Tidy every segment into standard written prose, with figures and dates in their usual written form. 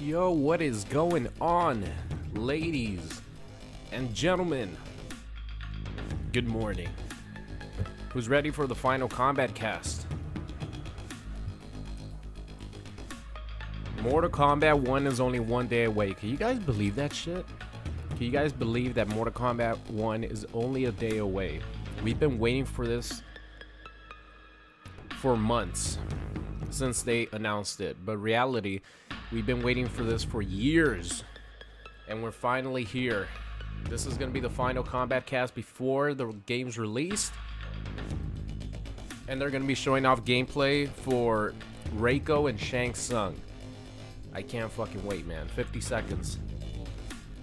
Yo, what is going on, ladies and gentlemen? Good morning. Who's ready for the final Kombat Kast? Mortal Kombat 1 is only one day away. Can you guys believe that shit? Can you guys believe that Mortal Kombat 1 is only a day away? We've been waiting for this for months since they announced it, but reality, we've been waiting for this for years, and we're finally here. This is gonna be the final Kombat Kast before the game's released, and they're gonna be showing off gameplay for Reiko and SHANG TSUNG. I can't fucking wait, man. 50 seconds.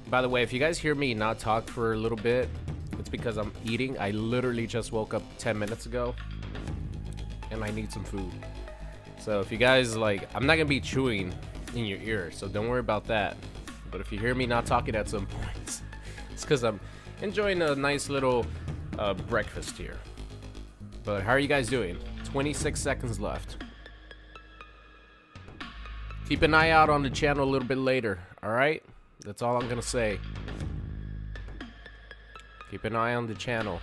By the way, if you guys hear me not talk for a little bit, it's because I'm eating. I literally just woke up 10 minutes ago, and I need some food. So if you guys like, I'm not gonna be chewing in your ear, so don't worry about that. But if you hear me not talking at some points, it's because I'm enjoying a nice little breakfast here. But how are you guys doing? 26 seconds left. Keep an eye out on the channel a little bit later, alright? That's all I'm gonna say. Keep an eye on the channel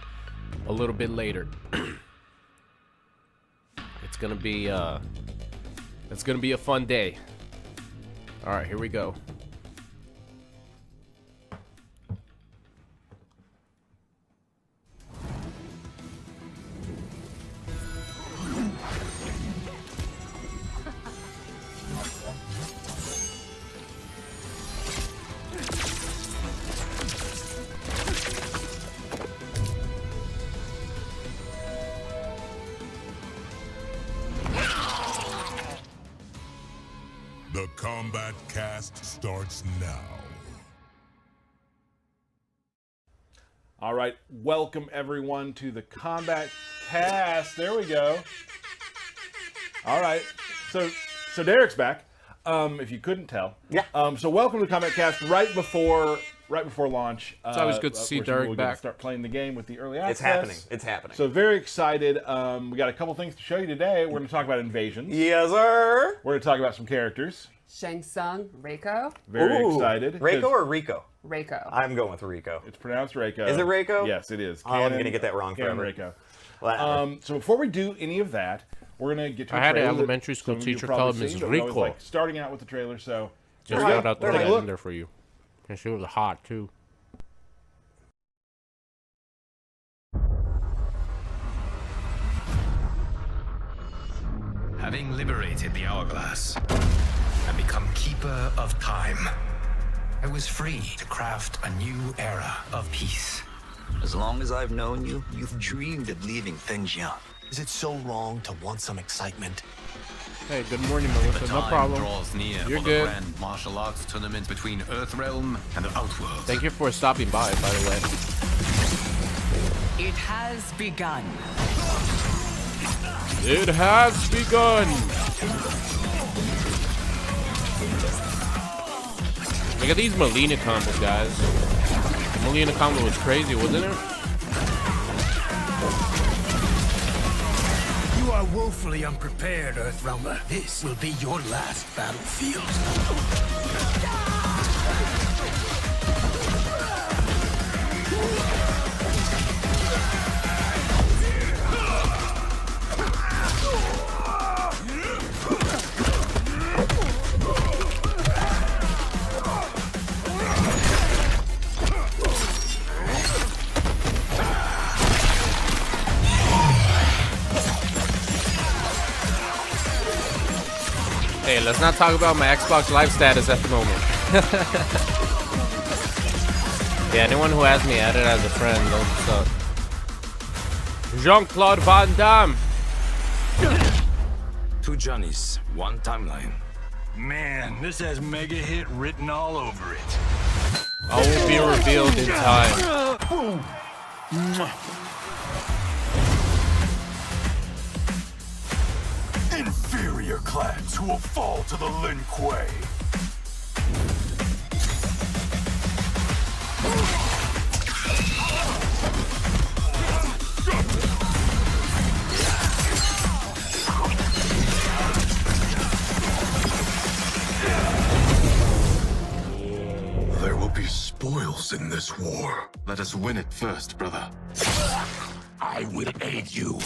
a little bit later. It's gonna be a fun day. Alright, here we go. The Kombat Kast starts now. All right, welcome everyone to the Kombat Kast. There we go. All right, so Derek's back. If you couldn't tell, yeah. So welcome to Kombat Kast right before launch. It's always good to see Derek back. Start playing the game with the early access. It's happening. It's happening. So very excited. We got a couple things to show you today. We're going to talk about invasions. Yes, sir. We're going to talk about some characters. SHANG TSUNG, Reiko. Very excited. Reiko or Rico? Reiko. I'm going with Rico. It's pronounced Reiko. Is it Reiko? Yes, it is. Oh, I'm going to get that wrong Canon forever. Reiko. So before we do any of that, we're going to get to a I had an trailer that elementary school some of you teacher probably called seen, Mrs. but we always Rico. like starting out with the trailer, so Just here we got go. out the Take a right look. in there for you. And she was hot too. Having liberated the hourglass and become keeper of time, I was free to craft a new era of peace. As long as I've known you, you've dreamed of leaving things young. Is it so wrong to want some excitement? Hey, good morning, Melissa. No problem. Draws near You're for good. the grand martial arts tournament between Earthrealm and the Outworld. Thank you for stopping by the way. It has begun. It has begun. Look at these Melina combos, guys. The Melina combo was crazy, wasn't it? You are woefully unprepared, Earthrealmer. This will be your last battlefield. Hey, let's not talk about my Xbox Live status at the moment. Yeah, anyone who has me added as a friend, don't suck. Jean-Claude Van Damme. 2 Johnnies, 1 timeline. Man, this has mega hit written all over it. All will be revealed in time. Inferior clans who will fall to the Lin Kuei. equals in this war. Let us win it first, brother. I will aid you.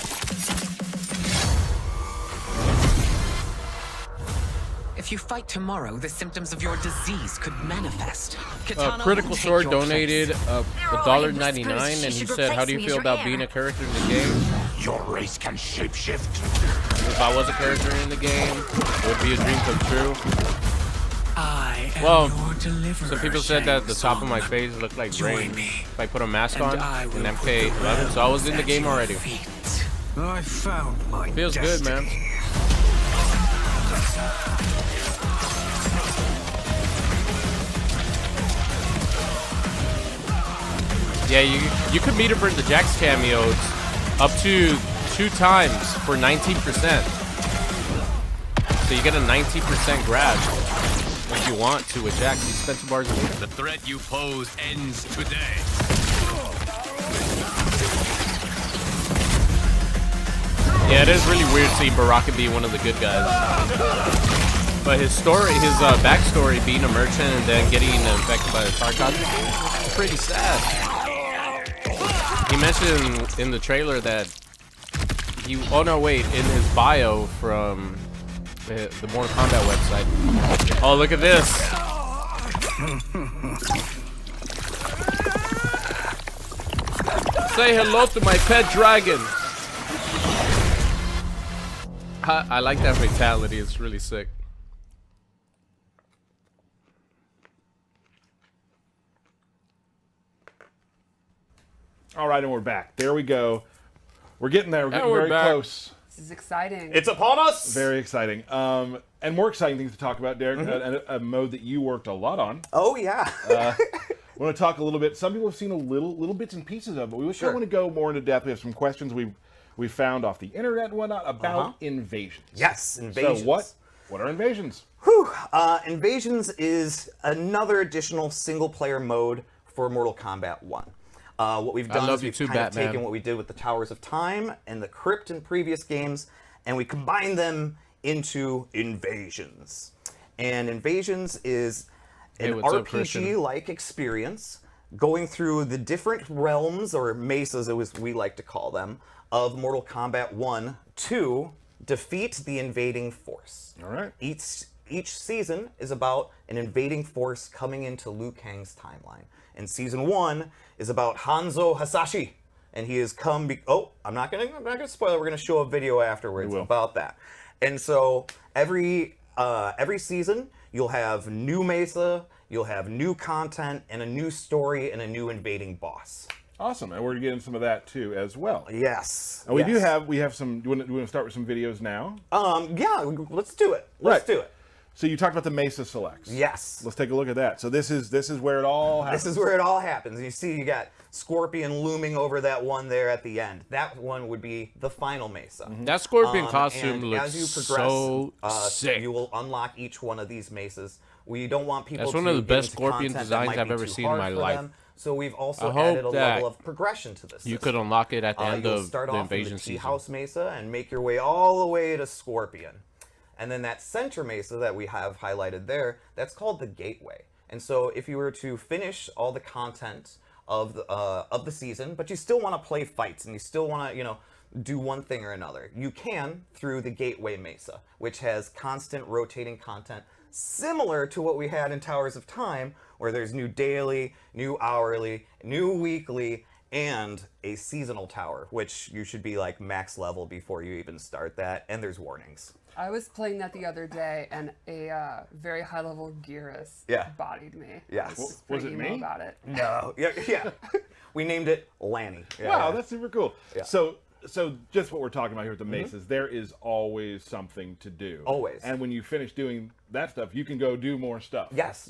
If you fight tomorrow, the symptoms of your disease could manifest. Critical Sword donated $1.99, and he said, "How do you feel about being a character in the game?" Your race can shapeshift. If I was a character in the game, it would be a dream come true. I am Well, your deliverer, some people said that the top of my Tsung. face looked like Join rain me, if I put a mask on and I in will MK11, so I was in the game already. I found my Feels good, man. Yeah, you could meet him for the Jax cameos up to 2 times for 19%. So you get a 19% grab if you want to with Jax. You spend 2 bars a week. The threat you pose ends today. Yeah, it is really weird seeing Baraka be one of the good guys. But his story, his backstory, being a merchant and then getting infected by the Tarkov, is pretty sad. He mentioned in the trailer that he, oh no wait, in his bio from the Mortal Kombat website. Oh, look at this. Say hello to my pet dragon. I like that fatality, it's really sick. All right, and we're back. There we go. We're getting there. We're getting we're very back. close. This is exciting. It's upon us. Very exciting. And more exciting things to talk about, Derek. A mode that you worked a lot on. Oh yeah. We want to talk a little bit. Some people have seen a little bits and pieces of it, but we Sure. want to go more into depth. We have some questions we found off the internet and whatnot about invasions. Yes, invasions. So what are invasions? Whew. Invasions is another additional single-player mode for Mortal Kombat 1. What we've done is we've kind of taken what we did with the Towers of Time and the Crypt in previous games, and we combined them into Invasions. And Invasions is an RPG-like experience going through the different realms, or mesas as we like to call them, of Mortal Kombat 1 to defeat the invading force. All right. Each season is about an invading force coming into Liu Kang's timeline. And season 1 is about Hanzo Hasashi, and he has come. I'm not gonna spoil it. We're gonna show a video afterwards about that. And so every season you'll have new mesa, you'll have new content, and a new story, and a new invading boss. Awesome, and we're getting some of that too as well. Yes. And we have some. Do you want to start with some videos now? Yeah, let's do it. Let's do it. So you talked about the mesa selects. Yes. Let's take a look at that. So this is where it all happens. This is where it all happens. And you see you got Scorpion looming over that one there at the end. That one would be the final mesa. That Scorpion costume looks as you progress, so sick. You will unlock each one of these mesas. We don't want people That's to one of the get best into Scorpion content that designs might I've be ever too seen in hard my for life. them. So we've also I hope added a that level of progression to this. You could unlock it at the end You'll of start the off in invasion the Tea season. House Mesa and make your way all the way to Scorpion. And then that center mesa that we have highlighted there, that's called the Gateway. And so if you were to finish all the content of the season, but you still want to play fights and you still want to, do one thing or another, you can through the Gateway Mesa, which has constant rotating content similar to what we had in Towers of Time, where there's new daily, new hourly, new weekly, and a seasonal tower, which you should be like max level before you even start that, and there's warnings. I was playing that the other day, and a very high-level Gearus bodied me. Yes. Was it me? About it. No. Yeah. We named it Lanny. Wow, that's super cool. Yeah. So just what we're talking about here with the mesas, there is always something to do. Always. And when you finish doing that stuff, you can go do more stuff. Yes.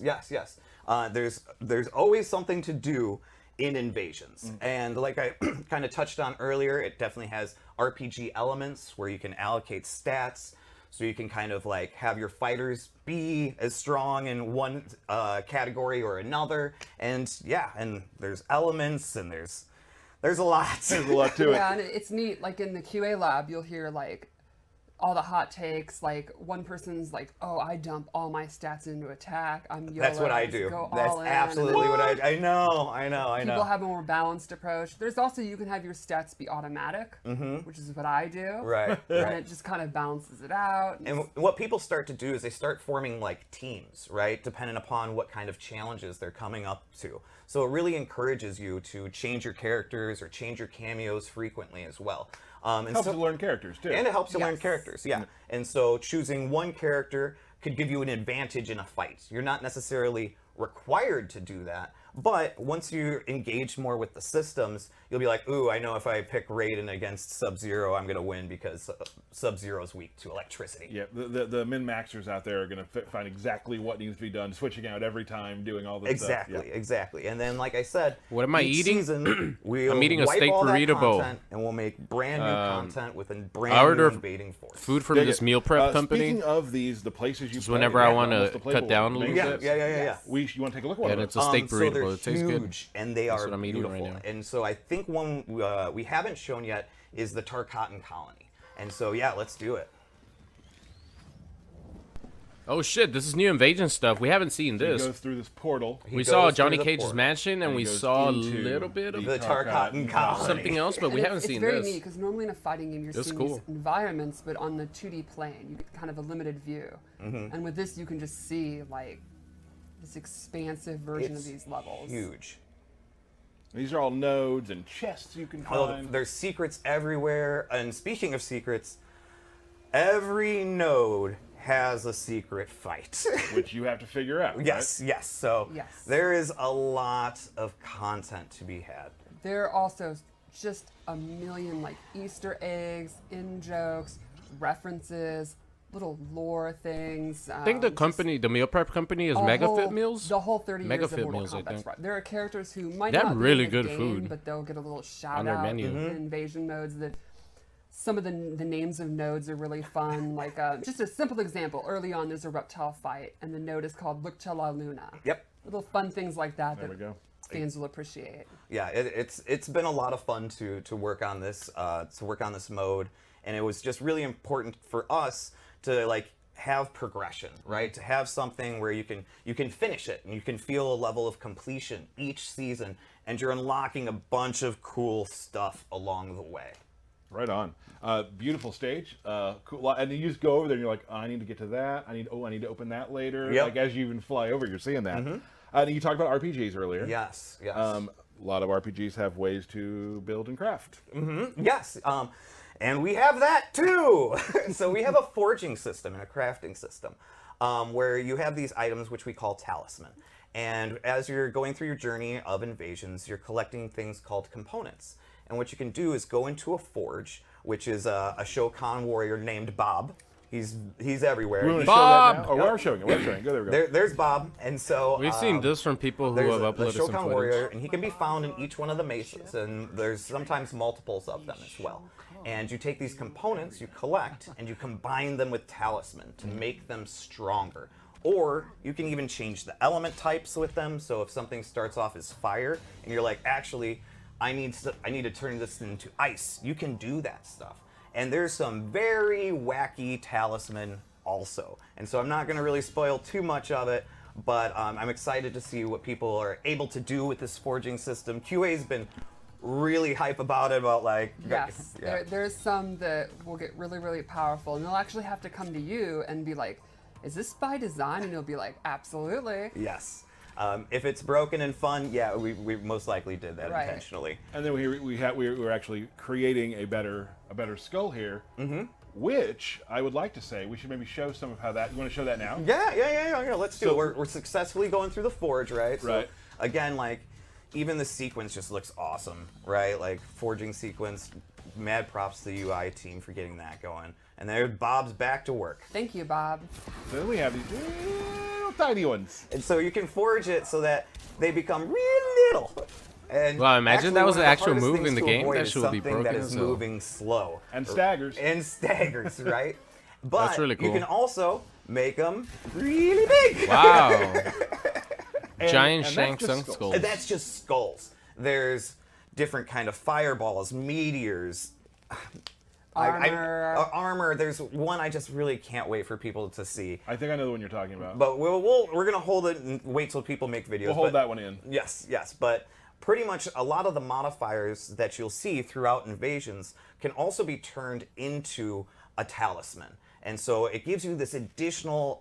There's always something to do in Invasions. And like I kind of touched on earlier, it definitely has RPG elements where you can allocate stats, so you can kind of like have your fighters be as strong in one category or another. And and there's elements and there's a lot. There's a lot to it. Yeah, and it's neat. Like in the QA lab, you'll hear like all the hot takes, like one person's like, oh, I dump all my stats into attack. I'm YOLO. That's what I do. That's absolutely what I know. People have a more balanced approach. There's also, you can have your stats be automatic, which is what I do. Right. And it just kind of balances it out. And what people start to do is they start forming like teams, right? Depending upon what kind of challenges they're coming up to. So it really encourages you to change your characters or change your cameos frequently as well. And helps you learn characters too. And it helps you learn characters, yeah. And so choosing one character could give you an advantage in a fight. You're not necessarily required to do that, but once you engage more with the systems, you'll be like, ooh, I know if I pick Raiden against Sub-Zero, I'm going to win because Sub-Zero is weak to electricity. Yeah, the min-maxers out there are going to find exactly what needs to be done, switching out every time, doing all this stuff. Exactly. And then, like I said, what am I eating? Season, we'll I'm eating a wipe steak all that burrito bowl. content, and we'll make brand new content with a brand new invading force. Food from this meal prep company. Speaking of these, the places you play, whenever I want to cut down a little bit. Yeah. You want to take a look at one? And it's a steak burrito bowl. It tastes good. And they are what I'm eating beautiful. right now. And so I think one we haven't shown yet is the Tarkatan colony. And so yeah, let's do it. Oh shit, this is new invasion stuff. We haven't seen this. He goes through this portal. We saw Johnny Cage's mansion, and we saw a little bit of the Tarkatan colony. Something else, but we haven't seen this. It's very neat, because normally in a fighting game, you're seeing these environments, but on the 2D plane, you get kind of a limited view. And with this, you can just see, like, this expansive version of these levels. Huge. These are all nodes and chests you can find. There's secrets everywhere. And speaking of secrets, every node has a secret fight. Which you have to figure out. Yes. So there is a lot of content to be had. There are also just a million like Easter eggs, in-jokes, references, little lore things. I think the company, the meal prep company, is MegaFit Meals. The whole 30 years of Mortal Meals, Kombat's right. There are characters who might not really be in the good game, food, but they'll get a little shout out in invasion modes. That some of the names of nodes are really fun. Like just a simple example. Early on, there's a reptile fight, and the node is called Lucha La Luna. Yep. Little fun things like that. There we go. Fans will appreciate. Yeah, it's been a lot of fun to work on this mode, and it was just really important for us to like have progression, right? To have something where you can finish it and you can feel a level of completion each season, and you're unlocking a bunch of cool stuff along the way. Right on. Beautiful stage. Cool. And you just go over there and you're like, oh, I need to get to that. I need to open that later. Yep. Like as you even fly over, you're seeing that. And you talked about RPGs earlier. Yes. A lot of RPGs have ways to build and craft. Yes. And we have that too. So we have a forging system and a crafting system where you have these items which we call talisman. And as you're going through your journey of invasions, you're collecting things called components. And what you can do is go into a forge, which is a Shokan warrior named Bob. He's everywhere. We want to Bob! show that now? Oh, we're showing it. We're showing it. There we go. There's Bob. And so we've seen this from people who have uploaded some Shokan footage. warrior, and he can be found in each one of the mesas, and there's sometimes multiples of them as well. And you take these components, you collect, and you combine them with talisman to make them stronger. Or you can even change the element types with them. So if something starts off as fire, and you're like, actually, I need to turn this into ice, you can do that stuff. And there's some very wacky talisman also. And so I'm not going to really spoil too much of it, but I'm excited to see what people are able to do with this forging system. QA's been really hype about it, about like... Yes, yeah. there's some that will get really, really powerful, and they'll actually have to come to you and be like, is this by design? And you'll be like, absolutely. Yes. If it's broken and fun, yeah, we most likely did that intentionally. And then we're actually creating a better skull here, which I would like to say we should maybe show some of how that. You want to show that now? Yeah. Let's do it. We're successfully going through the forge, right? So, right. Again, like even the sequence just looks awesome, right? Like forging sequence. Mad props to the UI team for getting that going. And there, Bob's back to work. Thank you, Bob. Then we have these little tiny ones. And so you can forge it so that they become real little. And well, imagine that was the actual move in the game. That That should be broken. That is moving slow. And staggers. Right? But that's really cool. You can also make them really big. Wow. and Giant SHANG TSUNG skulls. And that's just skulls. There's different kind of fireballs, meteors, Armor. There's one I just really can't wait for people to see. I think I know the one you're talking about. But we're gonna hold it and wait till people make videos. We'll hold that one in. Yes. But pretty much a lot of the modifiers that you'll see throughout Invasions can also be turned into a talisman. And so it gives you this additional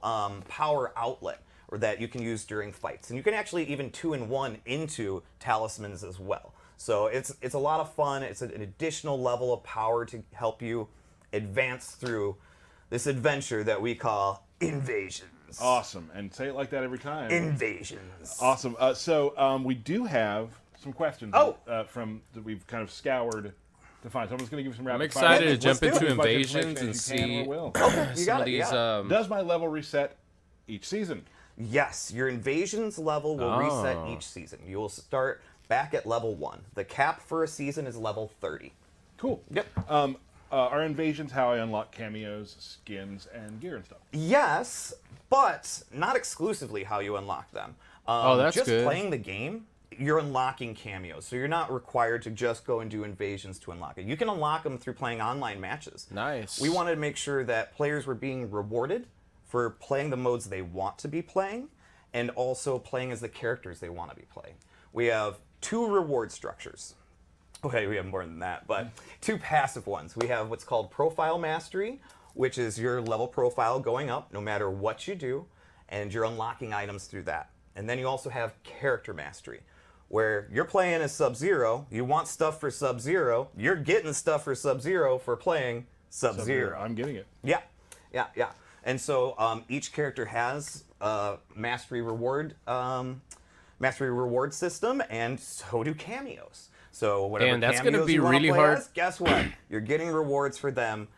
power outlet that you can use during fights. And you can actually even 2-in-1 into talismans as well. So it's a lot of fun. It's an additional level of power to help you advance through this adventure that we call Invasions. Awesome. And say it like that every time. Invasions. Awesome. So we do have some questions from that we've kind of scoured to find. So I'm just going to give you some rapid fire. I'm excited to jump into As much Invasions information and as you can or see will. some of these. Does my level reset each season? Yes, your Invasions level will reset each season. You will start back at level 1. The cap for a season is level 30. Cool. Yep. Are Invasions how I unlock cameos, skins, and gear and stuff? Yes, but not exclusively how you unlock them. That's just good. Playing the game, you're unlocking cameos, so you're not required to just go and do Invasions to unlock it. You can unlock them through playing online matches. Nice. We wanted to make sure that players were being rewarded for playing the modes they want to be playing, and also playing as the characters they want to be playing. We have 2 reward structures. Okay, we have more than that, but 2 passive ones. We have what's called Profile Mastery, which is your level profile going up no matter what you do, and you're unlocking items through that. And then you also have Character Mastery, where you're playing as Sub-Zero, you want stuff for Sub-Zero, you're getting stuff for Sub-Zero for playing Sub-Zero. I'm getting it. Yeah. And so each character has a mastery reward system, and so do cameos. So whatever And that's cameos gonna be you wanna really play hard. as, guess what? You're getting rewards for them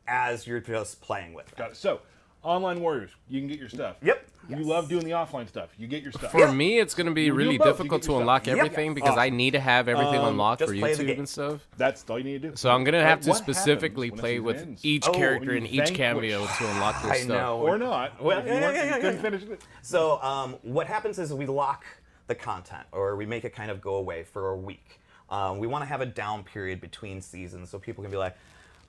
as you're just playing with them. Got it. So, Online Warriors, you can get your stuff. Yep. You love doing the offline stuff. You get your stuff. For me, it's going to be You do really both. You difficult get to your unlock stuff. everything because I need to have everything unlocked just for play the YouTube game. and stuff. That's all you need to do. So I'm going to have to What specifically happens when a play season with ends? each Oh, character when and you each vanquish. cameo to unlock this I stuff. know. Or not. Well, If you couldn't finish it. So what happens is we lock the content, or we make it kind of go away for a week. We want to have a down period between seasons so people can be like,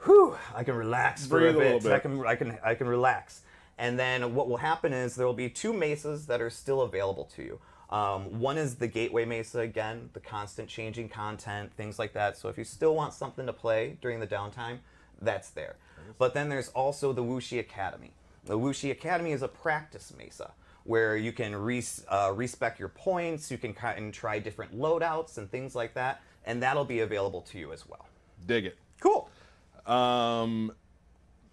whew, I can relax for Breathe a a little bit. bit. I can relax. And then what will happen is there will be 2 mesas that are still available to you. One is the Gateway Mesa, again, the constant changing content, things like that. So if you still want something to play during the downtime, that's there. But then there's also the Wuxi Academy. The Wuxi Academy is a practice mesa where you can respec your points, you can try different loadouts and things like that, and that'll be available to you as well. Dig it. Cool.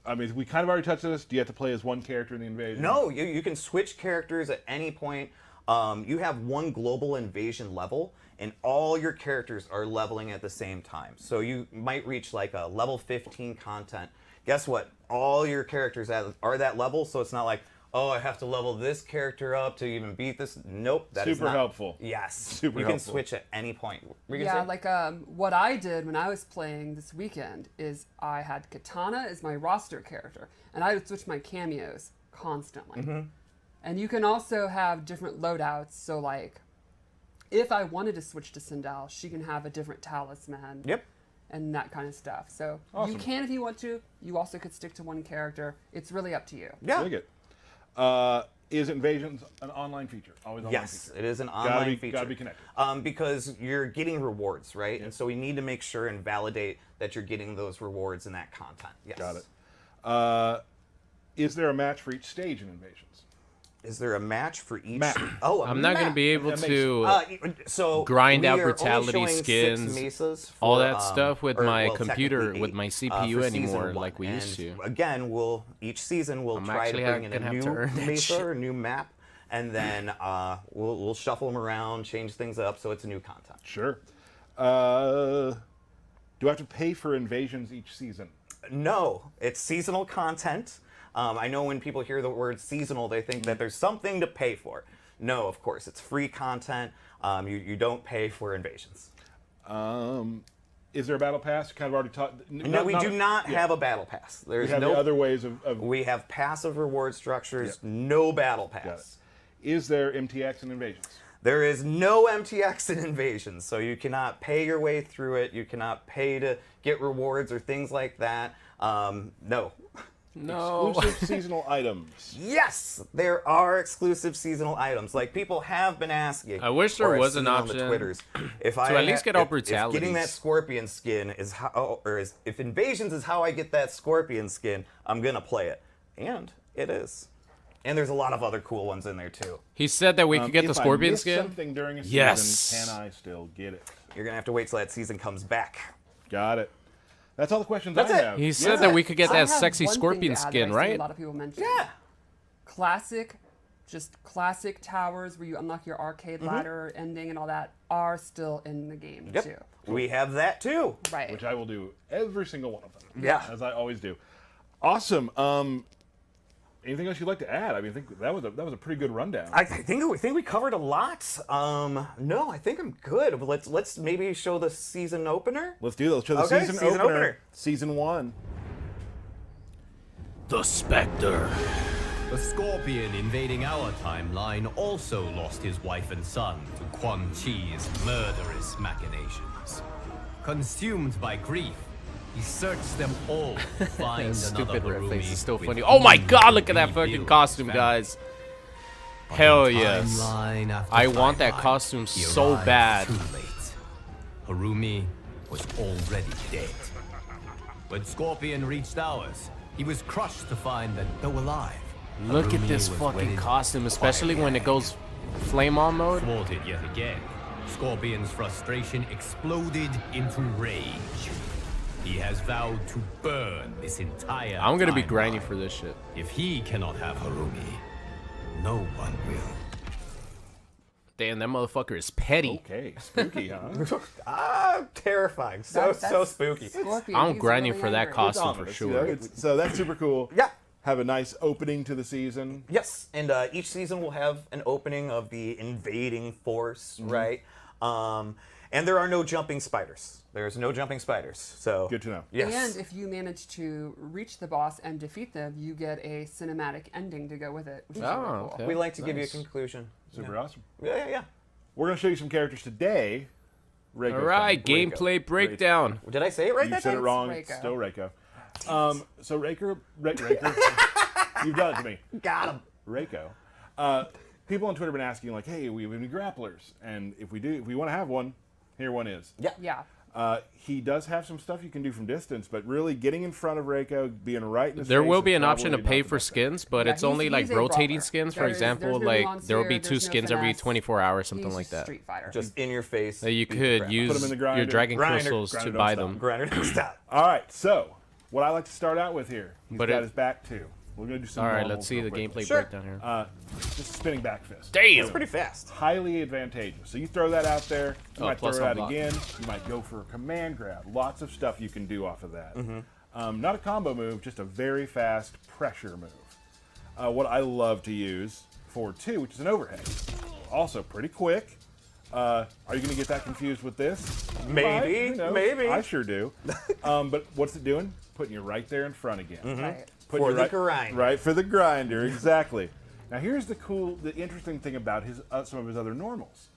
I mean, we kind of already touched on this. Do you have to play as one character in the invasion? No, you can switch characters at any point. You have one global invasion level, and all your characters are leveling at the same time. So you might reach like a level 15 content. Guess what? All your characters are that level, so it's not like, oh, I have to level this character up to even beat this. Nope, that is Super not helpful. Yes, Super you can helpful. switch at any point. Were you Yeah, gonna say? like what I did when I was playing this weekend is I had Katana as my roster character, and I would switch my cameos constantly. And you can also have different loadouts. So like, if I wanted to switch to Sindel, she can have a different talisman. Yep. And that kind of stuff. So Awesome. you can if you want to. You also could stick to one character. It's really up to you. Yeah. Dig it. Is Invasions an online feature? Always online Yes, feature? it is an online feature. Gotta be connected. Because you're getting rewards, right? And so we need to make sure and validate that you're getting those rewards and that content. Yes. Got it. Is there a match for each stage in Invasions? Is there a match for each? Map. Oh, a I'm not going to map. be able to So grind we out are only brutality showing 6 skins, mesas all for, that stuff with or, my well, computer, technically with 8, my for CPU season anymore 1. like we used And to. Again, each season we'll I'm try to actually bring in gonna a have to new earn that mesa shit. or a new map, and then we'll shuffle them around, change things up, so it's a new content. Sure. Do I have to pay for Invasions each season? No, it's seasonal content. I know when people hear the word seasonal, they think that there's something to pay for. No, of course, it's free content. You don't pay for Invasions. Is there a battle pass? Kind of already talked. No, we do not have a battle pass. We There's have no the other ways of. We have passive reward structures, Yep. no battle Got it. pass. Is there MTX in Invasions? There is no MTX in Invasions, so you cannot pay your way through it. You cannot pay to get rewards or things like that. No. No. Exclusive seasonal items. Yes, there are exclusive seasonal items. Like people have been asking. I wish there or I've was an seen on option the Twitters. If to at least get all if getting that brutalities. scorpion skin is how, if invasions is how I get that scorpion skin, I'm gonna play it, and it is. And there's a lot of other cool ones in there too. He said that we could get the If scorpion I miss skin. something during a season, Yes. can I still get it? You're gonna have to wait till that season comes back. Got it. That's all the questions That's I it. have. He said that we could get I that have sexy one thing scorpion to add that skin, I've seen right? A lot of people mention. Yeah. Classic, just classic towers where you unlock your arcade ladder ending and all that are still in the game Yep. too. We have that too. Right. Which I will do every single one of them. Yeah. As I always do. Awesome. Anything else you'd like to add? I mean, I think that was a pretty good rundown. I think we covered a lot. No, I think I'm good. But let's maybe show the season opener. Let's do that. Let's show the Okay, season season opener. Season 1. The Spectre. The Scorpion invading our timeline also lost his wife and son to Quan Chi's murderous machinations. Consumed by grief, he searched them all to find another Stupid red Harumi face is still with funny. Oh my whom god, look at that rebuild fucking costume, family. guys. But Hell in yes. timeline after I want that timeline, costume he so arrived bad. Too late. Harumi was already dead. When Scorpion reached ours, he was crushed to find that though alive, Look at Harumi this was fucking wedded costume, to especially when it fire. goes flame on mode. Thwarted yet again, Scorpion's frustration exploded into rage. He has vowed to burn this entire I'm gonna be timeline. grinding for this shit. If he cannot have Harumi, no one will. Damn, that motherfucker is petty. Okay, spooky, huh? Terrifying. So That's spooky. Scorpion, I'm he's grinding really for that angry. costume It's for ominous, sure. you know, so that's super cool. Yeah. Have a nice opening to the season. Yes, and each season will have an opening of the invading force, right? And there are no jumping spiders. There's no jumping spiders. So Good to know. Yes. And if you manage to reach the boss and defeat them, you get a cinematic ending to go with it, which is really cool. okay. we like to give you a Nice. conclusion. Super awesome. Yeah. We're going to show you some characters today. Reiko's All right, coming. gameplay breakdown. Did I say it right You that said it time? wrong. Reiko. It's still Reiko. So Raker, you've done it to me. Got him. Reiko. People on Twitter have been asking, like, hey, we have any grapplers? And if we want to have one, here one is. Yeah. He does have some stuff you can do from distance, but really getting in front of Reiko, being right in his There face will is be an option to probably pay not the for best thing. skins, but Yeah, it's only like he's a rotating brawler. skins. For There's example, no like nuance there will here, be 2 there's no skins every finesse. 24 hours, something He's like just that. Street Fighter. Just in your face. That you beat the could crap out. use Put 'em in the grinder. your dragon Grinder. crystals Grinder, to don't buy stop. them. Grinder, don't stop. All right, so what I like to start out with here, he's But got it- his back too. We're going to do some All right, normals let's see real the quick. gameplay Sure. breakdown here. Just a spinning back fist. Damn. It's pretty fast. Highly advantageous. So you throw that out there, you Oh, might throw plus it out unblock. again, you might go for a command grab. Lots of stuff you can do off of that. Mm-hmm. Not a combo move, just a very fast pressure move. What I love to use for 2, which is an overhead. Also pretty quick. Are you going to get that confused with this? You Maybe, might, who knows? maybe. I sure do. But what's it doing? Putting you right there in front again. Right. Putting For you the right, grinder. Right, for the grinder, exactly. Now here's the interesting thing about his some of his other normals.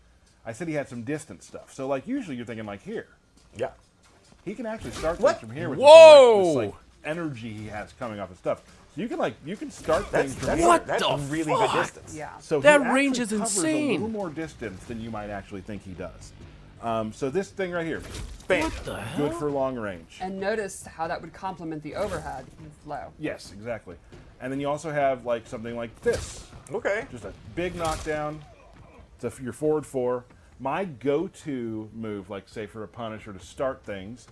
I said he had some distant stuff. So like usually you're thinking like here. Yeah. He can actually start What? things from here with Whoa! this like energy he has coming off his stuff. So you can start things from That's, here. What that's the really good distance. Yeah. So That he range actually is covers a insane. little more distance than you might actually think he does. So this thing right here, Bam. good for long range. And notice how that would complement the overhead flow. Yes, exactly. And then you also have like something like this. Okay. Just a big knockdown. It's your forward 4. My go-to move, like say for a punish or to start things,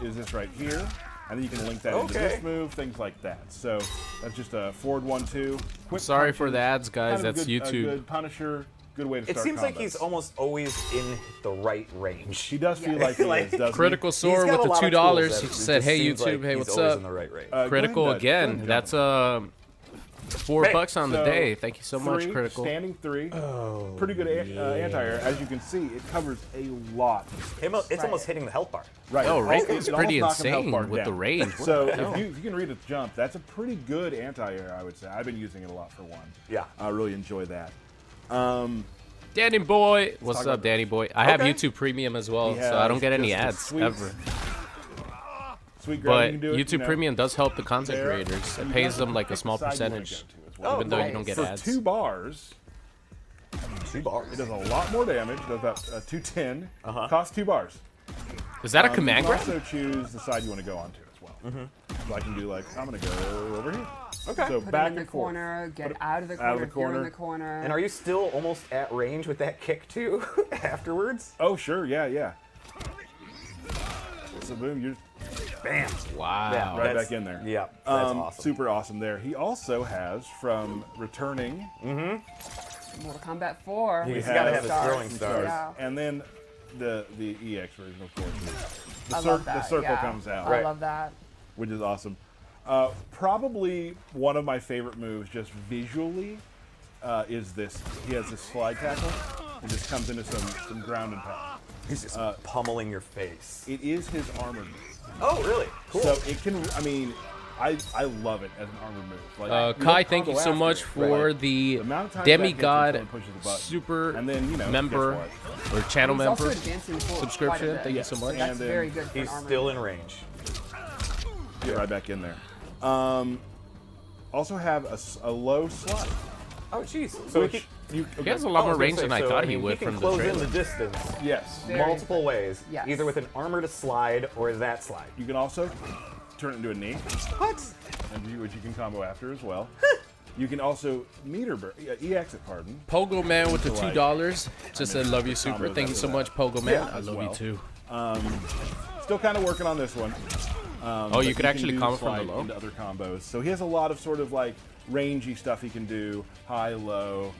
is this right here. And then you can link that into Okay. this move, things like that. So that's just a forward 1-2. Quick Sorry for punches, the ads, guys. kind of That's a YouTube. good punisher, good way to It start seems like he's combos. almost always in the right range. He does feel Yeah. like he Like, is, doesn't Critical He's Sword got with a the lot of $2. tools He that it said, just "Hey seems like YouTube, hey, he's what's always up?" in the right range. he? Critical Go ahead and again. jump That's in. $4 on the So, day. Thank you so much, 3, Critical. Standing 3. Pretty good anti-air. As you can see, it covers a lot. It's almost hitting the health bar. Right. Yo, It Reiko's almost pretty knocks him health insane bar with the down. range. What So the hell? if you can read its jump, that's a pretty good anti-air, I would say. I've been using it a lot for 1. Yeah. I really enjoy that. Danny Boy. What's talk up, about Danny Boy? I have Okay. YouTube Premium as well, He so I don't has get any just a ads sweet- ever. Sweet ground, But you can do it, YouTube Premium does help the content there, creators. and It you pays gotta them like a pick small the side you wanna percentage, go to as well. even though you don't get For ads. 2 bars, 2 bars. it does a lot more damage. Does about 210. Costs 2 bars. Is that a command You grab? can also choose the side you want to go onto as well. So I can do like, I'm going to go over here. Okay. So Put back him in and the forth. corner, get out of the out corner of the if you're in corner. the corner. And are you still almost at range with that kick too afterwards? Oh, sure. Yeah. So boom, you're Bam. Wow. Yeah, right that's- back in there. Yeah, that's awesome. Super awesome there. He also has from returning Mortal Kombat 4. He's have got to have his stars. throwing stars. Yeah. and then the EX version, of course. I love that. The circle yeah. comes out, I love that. which is awesome. Probably one of my favorite moves, just visually, is this. He has this slide tackle. It just comes into some ground and pound. He's just pummeling your face. It is his armor move. Oh, really? Cool. So it can. I mean, I love it as an armor move. Like, you Kai, don't thank you combo so after much it, for right? the amount of times that hits when Demigod someone pushes the button. super And then, you know, member guess or channel He's also member advancing forward subscription. quite a bit. Thank you so much. That's And then very good for He's an armor. still in range. Get right back in there. Also have a low slide. Oh, jeez. So Which he has a lot more I was gonna range say, than I so, thought he mean, would can from the close in trailer. the distance Yes. Very multiple good. ways. Yes. Either with an armor to slide or that slide. You can also turn it into a knee, What? which you can combo after as well. You can also EX it, pardon. Pogo Man with the So, like, $2 just said love you super. combos Thank you after so that. much, Pogo Man. Yeah, I as love well. you too. Still kind of working on this one. Oh, But you could can actually do combo from slide below. into other combos. So he has a lot of sort of like rangy stuff he can do, high, low,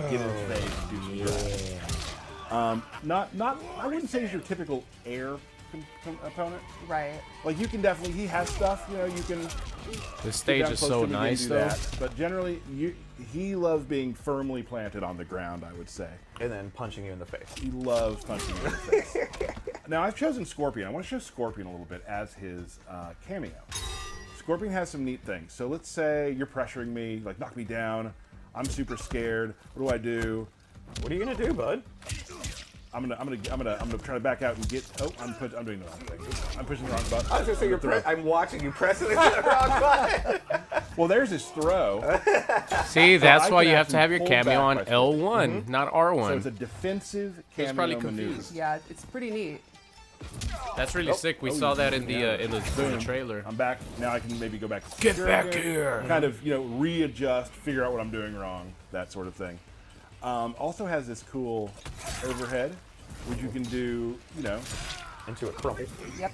get in his face, do some stuff. I wouldn't say he's your typical air opponent. Right. Like you can definitely, he has stuff, you know, you can. The stage down is close so to him and nice do though. that. But generally, he loves being firmly planted on the ground, I would say. And then punching you in the face. He loves punching you in the face. Now, I've chosen Scorpion. I want to show Scorpion a little bit as his cameo. Scorpion has some neat things. So let's say you're pressuring me, like knock me down. I'm super scared. What do I do? What are you gonna do, bud? I'm gonna try to back out and get. Oh, I'm doing the wrong thing. I'm pushing the wrong button. I was gonna say I'm gonna throw. I'm watching you pressing the wrong button. Well, there's his throw. See, that's I why can you have to actually have your pull cameo back on by L1, not R1. So it's a defensive He's cameo probably maneuver. confused. Yeah, it's pretty neat. That's really sick. We saw that in the trailer. I'm back. Now I can maybe go back to Get secure back again, here. Kind of, readjust, figure out what I'm doing wrong, that sort of thing. Also has this cool overhead, which you can do, Into a crumple. Yep.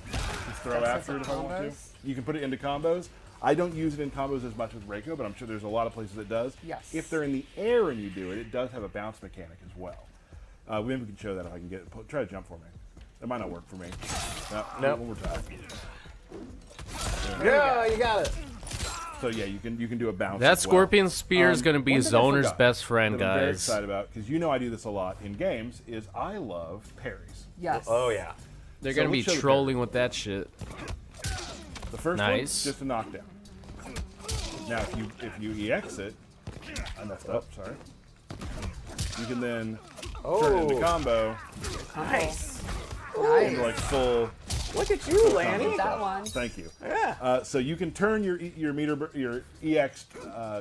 throw That's after it if I want to. combos. You can put it into combos. I don't use it in combos as much with Reiko, but I'm sure there's a lot of places it does. Yes. If they're in the air and you do it, it does have a bounce mechanic as well. Maybe we can show that if I can get it. Try to jump for me. That might not work for me. No. One more time. Yeah, you got it. So yeah, you can do a bounce. That as well. Scorpion Spear is going to be One thing I Zoner's forgot best friend, that I'm very guys. excited about, because I do this a lot in games, is I love parries. Yes. Oh yeah. They're So going to be let's show the trolling with that shit. The first Nice. one, just a knockdown. Now, if you EX it, I messed up. Sorry. You can then turn it into combo Nice. into like full. Look at you, Lanny. That one. Thank you. Yeah. So you can turn your EX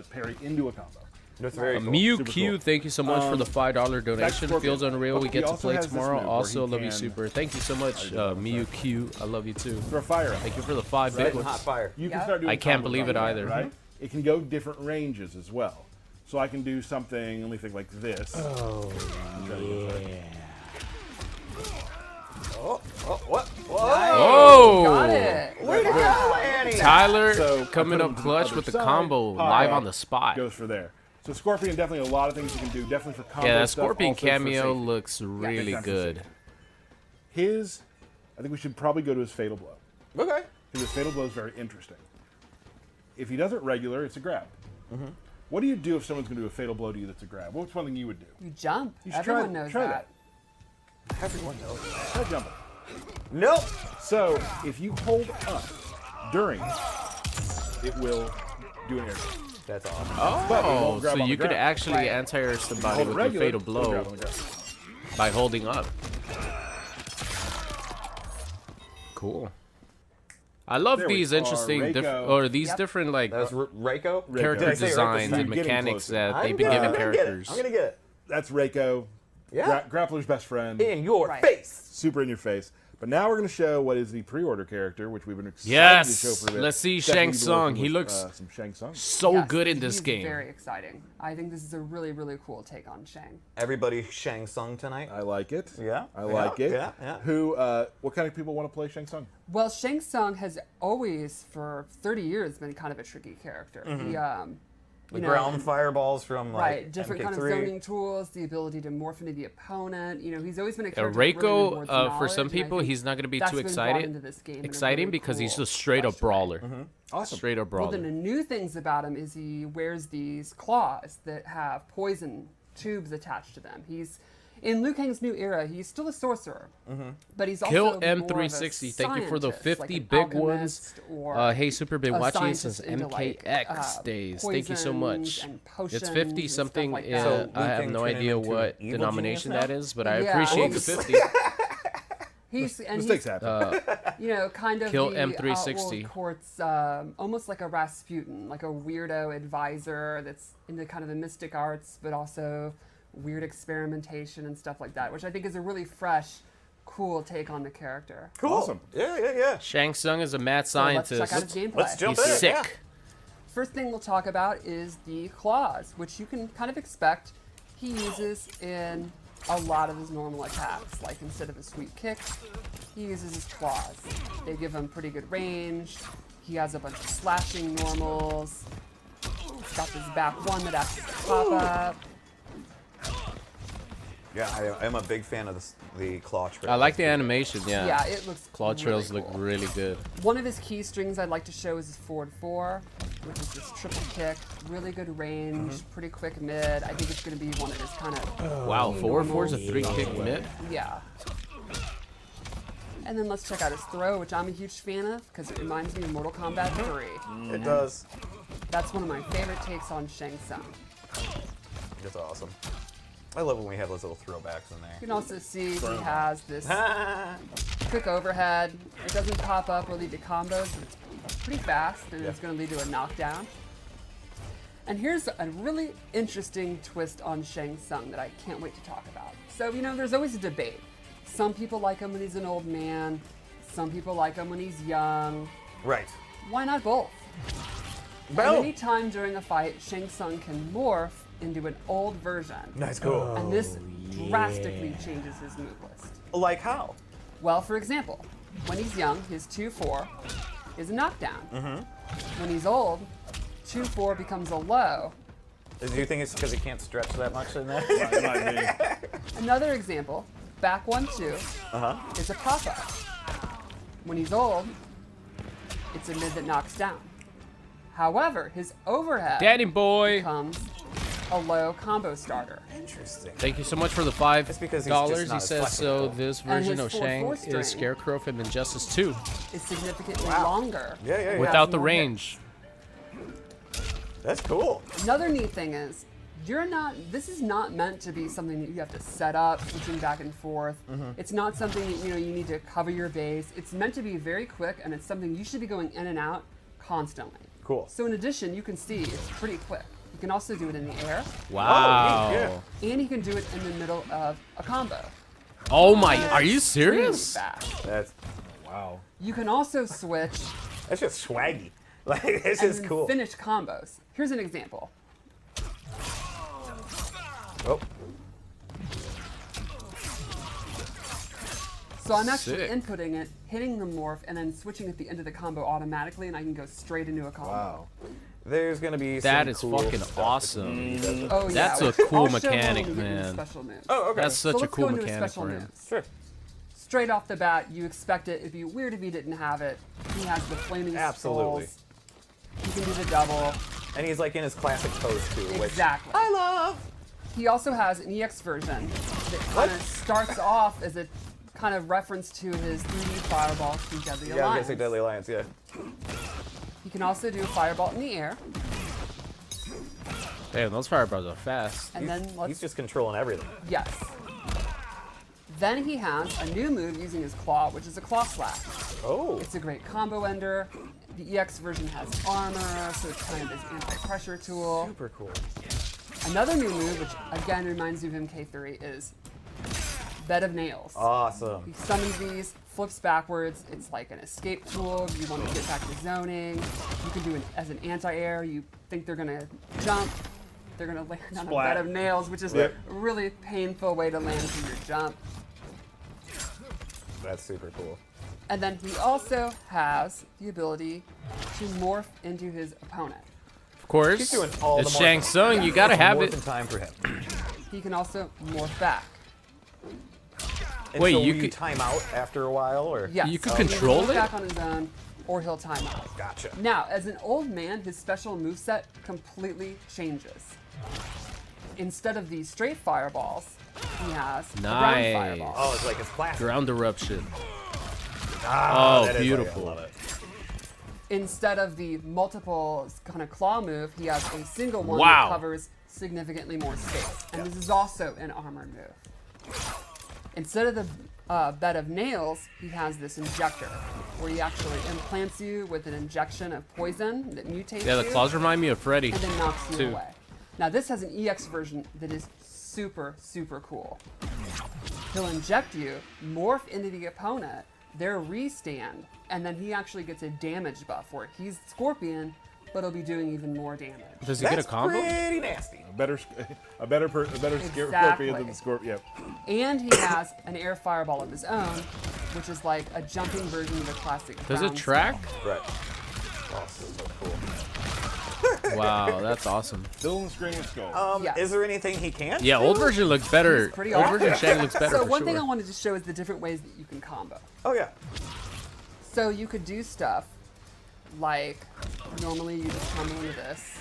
parry into a combo. That's very cool. Mew Super Q, cool. thank you so much for the $5 donation. Scorpion. Feels unreal. We He get to also play has this tomorrow. move where Also, he love you can- super. Thank you so much, Mew Q. I love you too. Throw fire. Thank you for the 5 Right. big Hot ones. fire. You can Yeah. start doing I can't combos believe on it that, either. Right? It can go different ranges as well. So I can do something, let me think, like this. Oh, what? Whoa! Oh! Got it. Way to go, Lanny! Tyler So I coming put up him to clutch other with the side, combo pop live up, on the spot. Goes for there. So Scorpion, definitely a lot of things you can do. Definitely for combo Yeah, that stuff, Scorpion also for cameo safety. looks really That's for good. safety. I think we should probably go to his Fatal Blow. Okay. Because his Fatal Blow is very interesting. If he does it regular, it's a grab. What do you do if someone's going to do a Fatal Blow to you that's a grab? What's one thing you would do? You jump. You should Everyone knows try that. Everyone knows that. Try jumping. Nope. So if you hold up during, it will do an air grab. That's awesome. But it Oh, won't grab so on you the could ground. actually Right. anti-air somebody Hold it with your regular, fatal it'll grab blow on the ground. by holding up. Cool. I love There we these are, interesting, Reiko. or these different like That's Reiko. character Did I say Reiko? designs and You're getting mechanics closer. that I'm they've been gonna giving get it. characters. I'm gonna get it. That's Reiko. Yeah. Grappler's best friend. In your Right. face. Super in your face. But now we're going to show what is the pre-order character, which we've been excited Yes! to show for a bit. Let's see Stephanie, Shang you've been Tsung. working He with, looks some Shang Tsung. so Yes, good in this he's game. Very exciting. I think this is a really, really cool take on Shang. Everybody Shang Tsung tonight. I like it. Yeah, I like it. yeah. Who? What kind of people want to play Shang Tsung? Well, Shang Tsung has always, for 30 years, been kind of a tricky character. He, The ground fireballs from like right, different kind of MK3. zoning tools, the ability to morph into the opponent. You know, he's always been a character. that really Reiko, rewards for knowledge, some and I people, think he's not going to be that's too been brought excited. into this game in a Exciting really because he's cool, just straight up fresh way. brawler. Awesome. Straight up Well, brawler. then the new things about him is he wears these claws that have poison tubes attached to them. He's in Liu Kang's new era. He's still a sorcerer, but he's also Kill more of a M360. Thank you for the scientist, 50 like an big ones. alchemist or Hey, Super, been a watching you scientist since into, like, MKX days. Thank you so poisons much. and It's potions 50 and something. stuff like Yeah, that. So I Liu have Kang no turned him idea into what evil denomination genius that now? is, but I Yeah. appreciate the Oops. 50. Mistakes happen. You know, kind of Kill the M360. outworld court's almost like a Rasputin, like a weirdo advisor that's into kind of the mystic arts, but also weird experimentation and stuff like that, which I think is a really fresh, cool take on the character. Cool. Awesome. Yeah. Shang Tsung is a mad So let's scientist. check out his gameplay. Let's jump He's in. sick. Yeah. First thing we'll talk about is the claws, which you can kind of expect he uses in a lot of his normal attacks. Like instead of a sweep kick, he uses his claws. They give him pretty good range. He has a bunch of slashing normals. He's got this back one that acts as a pop-up. Yeah, I am a big fan of the claw trail. I like the animation, yeah. Yeah, it looks Claw really trails cool. look really good. One of his key strings I'd like to show is his forward 4, which is this triple kick, really good range, pretty quick mid. I think it's going to be one of his kind of Wow, key forward 4 is a normals. 3-kick mid? Yeah. And then let's check out his throw, which I'm a huge fan of because it reminds me of Mortal Kombat 3. It does. That's one of my favorite takes on Shang Tsung. It's awesome. I love when we have those little throwbacks in there. You can also see he has this quick overhead. It doesn't pop up or lead to combos, but it's pretty fast and it's going to lead to a knockdown. And here's a really interesting twist on Shang Tsung that I can't wait to talk about. So, you know, there's always a debate. Some people like him when he's an old man. Some people like him when he's young. Right. Why not both? Well, Any time during a fight, Shang Tsung can morph into an old version. Nice, cool. And this drastically changes his move list. Like how? Well, for example, when he's young, his 2-4 is a knockdown. When he's old, 2-4 becomes a low. Do you think it's because he can't stretch that much in there? Might be. Another example, back 1-2 is a pop-up. When he's old, it's a mid that knocks down. However, his overhead Daddy boy! becomes a low combo starter. Interesting. Thank you so much for the $5. It's because he's just not He as says flexible. so. This And version his of Shang 4-4 string. is Scarecrow from Injustice 2 It's significantly longer. Yeah. without the more range. That's cool. Another neat thing is, this is not meant to be something that you have to set up, switching back and forth. It's not something that, you need to cover your base. It's meant to be very quick, and it's something you should be going in and out constantly. Cool. So in addition, you can see it's pretty quick. You can also do it in the air, Wow. yeah. and you can do it in the middle of a combo. Oh my, are you Extremely serious? fast. That's You can also switch just swaggy. Like this and is then cool. finish combos. Here's an example. Oh, So I'm actually Sick. inputting it, hitting the morph, and then switching at the end of the combo automatically, and I can go straight into a combo. Wow. there's gonna be That some is cool fucking stuff awesome. between these, doesn't it? Oh, yeah. That's a which cool I'll show when mechanic, we get into man. Special moves. Oh, okay. That's such so a let's cool go into mechanic special for him. moves. Sure. Straight off the bat, you expect it. It'd be weird if he didn't have it. He has the flaming Absolutely. skulls. He can do the double. And he's like in his classic pose too, which Exactly. I love. He also has an EX version that kind of starts off as a kind of reference to his 3D fireball from Deadly Yeah, I'm Alliance. guessing Deadly Alliance. Yeah. He can also do a fireball in the air, Damn, those fireballs are fast. and then let's He's just controlling everything. yes. Then he has a new move using his claw, which is a claw slash. Oh. It's a great combo ender. The EX version has armor, so it's kind of his anti-pressure tool. Super cool. Another new move, which again reminds you of MK3, is Bed of Nails. Awesome. He summons these, flips backwards. It's like an escape tool. If you want to get back to zoning, you can do it as an anti-air. You think they're going to jump. They're going to land on a bed of nails, which is a really painful way to land for your jump. That's super cool. And then he also has the ability to morph into his opponent. Of course, He's doing all it's the Shang morphing. Tsung. You gotta have it. Morphin' time for him. He can also morph back. And Wait, so you will could time out after a while, or Yes. You could He will control morph it? back on his own, or he'll time out. Gotcha. Now, as an old man, his special moveset completely changes. Instead of these straight fireballs, he has the ground Nice. fireballs. Oh, it's like it's classic. Ground eruption. Ah, Oh, that is beautiful. Like, I love it. Instead of the multiple kind of claw move, he has a single one Wow. that covers significantly more space. And this is also an armored move. Instead of the bed of nails, he has this injector, where he actually implants you with an injection of poison that mutates Yeah, the you claws remind me of Freddy. and then knocks you too. away. Now this has an EX version that is super, super cool. He'll inject you, morph into the opponent, their restand, and then he actually gets a damage buff where he's Scorpion, but he'll be doing even more damage. Does he get a That's combo? pretty nasty. A better Scorpion than the Scorpion. Yep. And he has an air fireball of his own, which is like a jumping version of the classic. Does it ground track? Right. Oh, so cool. Wow, that's awesome. Still in the Screaming Skull. Yes. Is there anything he can't? Yeah, old version looks better. He's pretty Old awesome. version Shang looks better So for one sure. thing I wanted to show is the different ways that you can combo. Oh yeah. So you could do stuff like normally you just combo into this.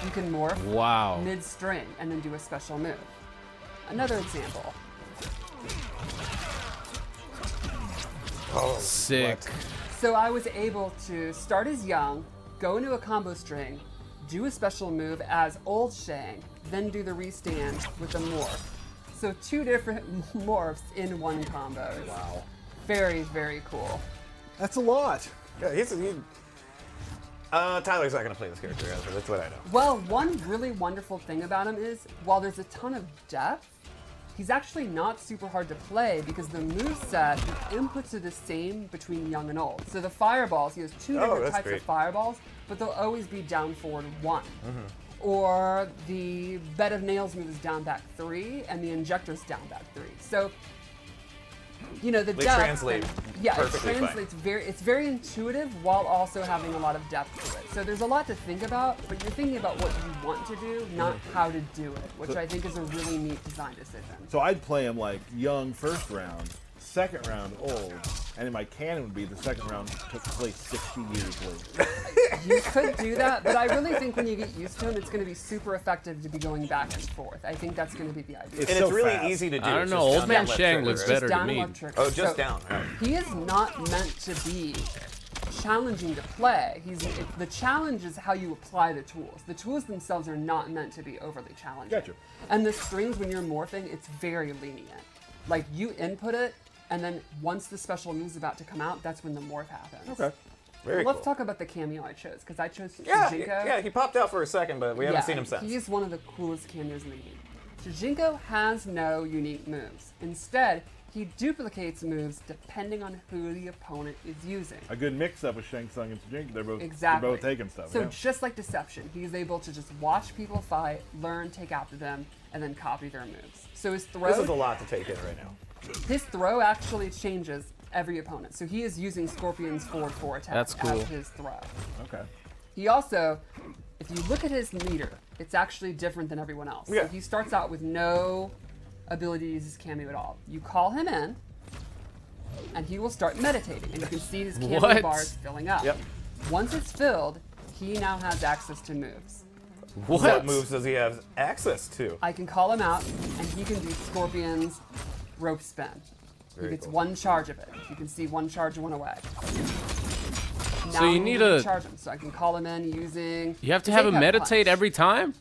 You can morph Wow. mid-string and then do a special move. Another example. Oh, Sick. So I was able to start as young, go into a combo string, do a special move as old Shang, then do the restand with a morph. So 2 different morphs in one combo. Wow. Very, very cool. That's a lot. Yeah, Tyler's not gonna play this character, guys. That's what I know. Well, one really wonderful thing about him is, while there's a ton of depth, he's actually not super hard to play because the moveset, the inputs are the same between young and old. So the fireballs, he has 2 different that's types great. of fireballs, but they'll always be down forward 1. Or the bed of nails move is down back 3, and the injector's down back 3. So, you know, the They depth. translate Yeah, it perfectly fine. translates it's very intuitive while also having a lot of depth to it. So there's a lot to think about, but you're thinking about what you want to do, not how to do it, which I think is a really neat design decision. So I'd play him like young first round, second round old, and then my canon would be the second round took place 60 years later. You could do that, but I really think when you get used to him, it's going to be super effective to be going back and forth. I think that's going to be the idea. And so it's really fast. easy to do. I don't It's know. just Old down man and left Shang trigger, looks right? better to down and me. left trigger. Oh, just So down. Right. He is not meant to be challenging to play. The challenge is how you apply the tools. The tools themselves are not meant to be overly challenging. Gotcha. And the strings, when you're morphing, it's very lenient. Like you input it, and then once the special move's about to come out, that's when the morph happens. Okay. Very Let's cool. talk about the cameo I chose, because I chose Yeah, Shujinko. yeah, he popped out for a second, but we haven't seen him since. He's one of the coolest cameos in the game. Shujinko has no unique moves. Instead, he duplicates moves depending on who the opponent is using. A good mix-up with Shang Tsung and Tsung. They're both Exactly. They're both taking stuff. So yeah. just like Deception, he's able to just watch people fight, learn, take after them, and then copy their moves. So his throw, This is a lot to take in right now. his throw actually changes every opponent. So he is using Scorpion's forward 4 attack That's cool. as his throw. Okay. He also, if you look at his meter, it's actually different than everyone else. Yeah. So he starts out with no ability to use his cameo at all. You call him in, and he will start meditating, and you can see his cameo What? bars filling up. Yep. Once it's filled, he now has access to moves. What? What moves does he have access to? I can call him out, and he can do Scorpion's rope spin. He Very gets cool. 1 charge of it. You can see 1 charge went away. So you need to a- charge him. So I can call him in using. You have to his have him APEC meditate punch. every time?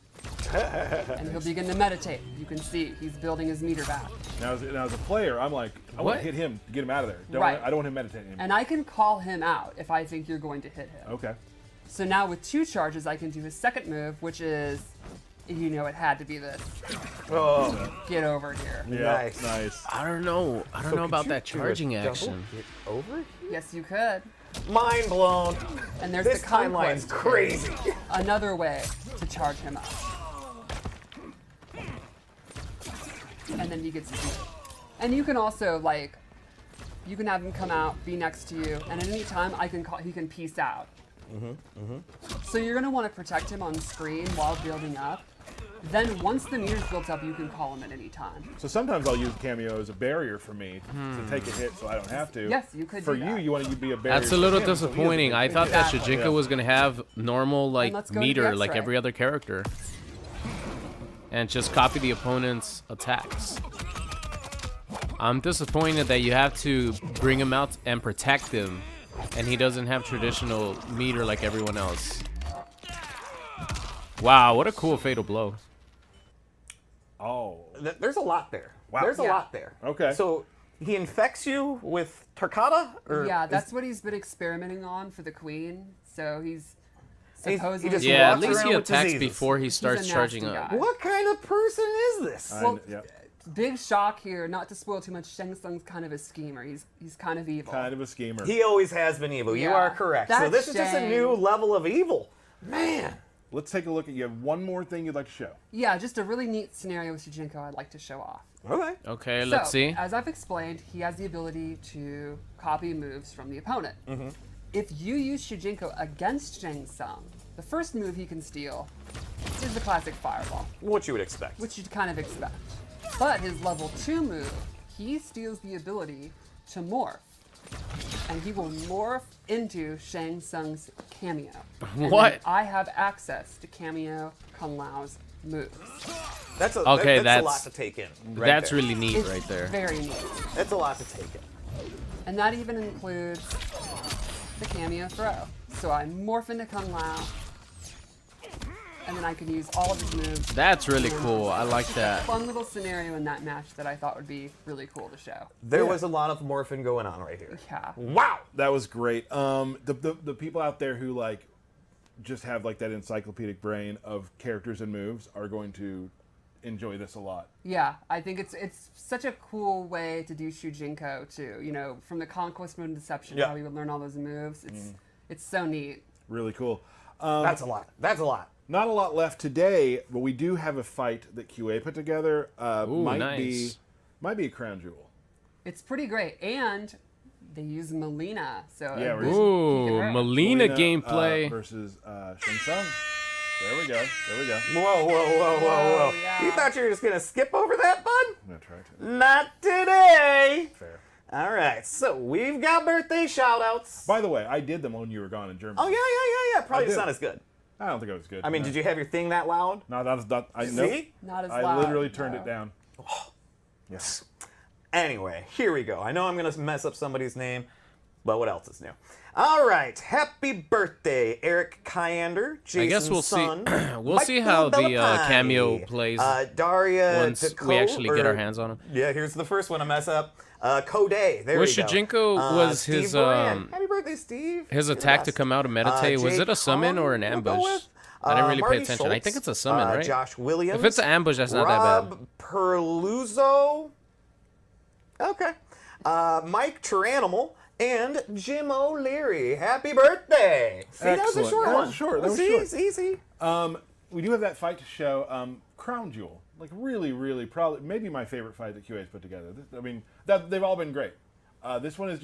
And he'll begin to meditate. You can see he's building his meter back. Now as a player, I'm like, I want to hit him to get him out of there. Right. I don't want him meditating anymore. And I can call him out if I think you're going to hit him. Okay. So now with 2 charges, I can do his second move, which is, you know, it had to be this. Oh, Get over here. Yeah, nice. I don't know. I don't know about that charging double action. Get over here? Yes, you could. Mind blown. And there's This the timeline's conquest. crazy. Another way to charge him up. And then he gets beat. And you can also, like, you can have him come out, be next to you, and at any time I can call, he can peace out. So you're going to want to protect him on screen while building up. Then once the meter's built up, you can call him at any time. So sometimes I'll use cameo as a barrier for me to take a hit so I don't have to. Yes, you could For do you, that. you want to be a barrier. That's a for little him, so he doesn't disappointing. get I thought that Exactly. Shujinko was gonna have normal like let's go to the meter like X-ray. every other character, and just copy the opponent's attacks. I'm disappointed that you have to bring him out and protect him, and he doesn't have traditional meter like everyone else. Wow, what a cool fatal blow. Oh. There's a lot there. Wow. There's a Yeah. lot there. Okay. So he infects you with Tarkata? Or Yeah, is- that's what he's been experimenting on for the queen. So he's He supposedly... just Yeah, at walks least he around with attacks diseases. before he starts nasty charging guy. up. What kind of person is this? Yeah. Big shock here, not to spoil too much, Shang Tsung's kind of a schemer. He's kind of evil. Kind of a schemer. He always has been evil. You Yeah. are correct. So That's this is just a Shang. new level of evil. Man. Let's take a look at. You have one more thing you'd like to show. Yeah, just a really neat scenario with Shujinko I'd like to show off. Okay. Okay, let's see. As I've explained, he has the ability to copy moves from the opponent. If you use Shujinko against Shang Tsung, the first move he can steal is the classic fireball, What you would expect. which you'd kind of expect. But his level 2 move, he steals the ability to morph. And he will morph into Shang Tsung's cameo. And What? then I have access to cameo Kung Lao's moves. That's a, Okay, that's a that's- lot to take in. Right That's there. really neat It's right there. very neat. That's a lot to take in. And that even includes the cameo throw. So I morph into Kung Lao, and then I can use all of his moves. That's really cool. I like that. Fun little scenario in that match that I thought would be really cool to show. There was a lot of morphing going on right here. Yeah. Wow. That was great. The people out there who like just have like that encyclopedic brain of characters and moves are going to enjoy this a lot. Yeah, I think it's such a cool way to do Shujinko too. You know, from the Conquest Mode and Deception, Yeah. how he would learn all those moves. It's so neat. Really cool. That's a lot. That's a lot. Not a lot left today, but we do have a fight that QA put together. Ooh, might nice. be a crown jewel. It's pretty great, and they use Melina. So Yeah, there's Ooh, peek at her. Melina gameplay. versus Shang Tsung. There we go. There we go. Whoa, whoa, whoa, whoa, whoa. yeah. You thought you were just going to skip over that, bud? I'm gonna try to. Not today. Fair. All right, so we've got birthday shout-outs. By the way, I did them when you were gone in Germany. Oh, yeah. Probably I just did. not as good. I don't think it was good. I mean, no. did you have your thing that loud? No, that's not. I See? nope. Not as I loud. literally turned no. it down. Yes. Anyway, here we go. I know I'm going to mess up somebody's name, but what else is new? All right, happy birthday, Eric Kyander, Jason's I guess we'll son, see. We'll see Michael how the Bellapani, cameo plays Daria once we actually get our hands on him. Yeah, here's the first one to mess up. Kodai, there Was we go. Shujinko was Steve his Moran. Happy birthday, Steve. his You're the attack to best. come out and meditate? Was Jake it a summon or an Hung, we'll go ambush? with. I didn't really Marty pay attention. I Schultz, think it's a summon, right? Josh Williams. If it's an ambush, that's not that Rob bad. Perluzzo. Okay. Mike Tyrannimal and Jim O'Leary. Happy birthday. See, that was a Excellent. short That one. was short. That was See, short. it's easy. We do have that fight to show. Crown Jewel, like really, probably maybe my favorite fight that QA's put together. I mean, they've all been great. This one's